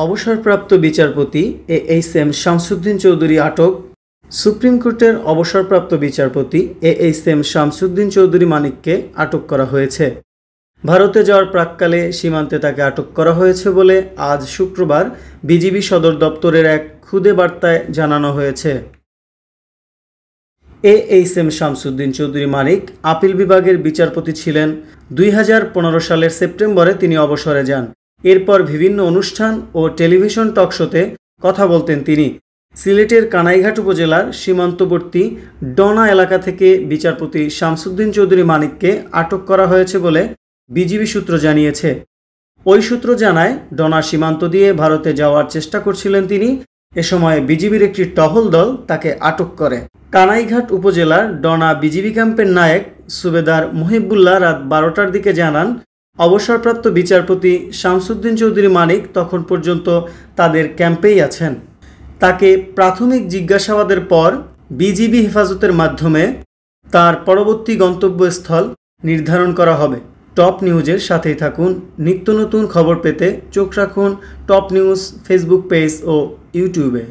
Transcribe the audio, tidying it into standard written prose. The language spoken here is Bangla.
অবসরপ্রাপ্ত বিচারপতি এএইচএম শামসুদ্দিন চৌধুরী আটক। সুপ্রিম কোর্টের অবসরপ্রাপ্ত বিচারপতি এএইচএম শামসুদ্দিন চৌধুরী মানিককে আটক করা হয়েছে। ভারতে যাওয়ার প্রাক্কালে সীমান্তে তাকে আটক করা হয়েছে বলে আজ শুক্রবার বিজিবি সদর দপ্তরের এক খুদে বার্তায় জানানো হয়েছে। এএইচএম শামসুদ্দিন চৌধুরী মানিক আপিল বিভাগের বিচারপতি ছিলেন। 2015 সালের সেপ্টেম্বরে তিনি অবসরে যান। এরপর বিভিন্ন অনুষ্ঠান ও টেলিভিশন টকশোতে কথা বলতেন তিনি। সিলেটের কানাইঘাট উপজেলার সীমান্তবর্তী ডনা এলাকা থেকে বিচারপতি শামসুদ্দিন চৌধুরী মানিককে আটক করা হয়েছে বলে বিজিবি সূত্র জানিয়েছে। ওই সূত্র জানায়, ডনা সীমান্ত দিয়ে ভারতে যাওয়ার চেষ্টা করছিলেন তিনি। এ সময় বিজিবির একটি টহল দল তাকে আটক করে। কানাইঘাট উপজেলার ডনা বিজিবি ক্যাম্পের নায়েক সুবেদার মুহিবুল্লাহ রাত 12টার দিকে জানান, অবসরপ্রাপ্ত বিচারপতি শামসুদ্দিন চৌধুরী মানিক তখন পর্যন্ত তাদের ক্যাম্পেই আছেন। তাকে প্রাথমিক জিজ্ঞাসাবাদের পর বিজিবি হেফাজতের মাধ্যমে তার পরবর্তী গন্তব্যস্থল নির্ধারণ করা হবে। টপ নিউজের সাথেই থাকুন। নিত্য নতুন খবর পেতে চোখ রাখুন টপ নিউজ ফেসবুক পেজ ও ইউটিউবে।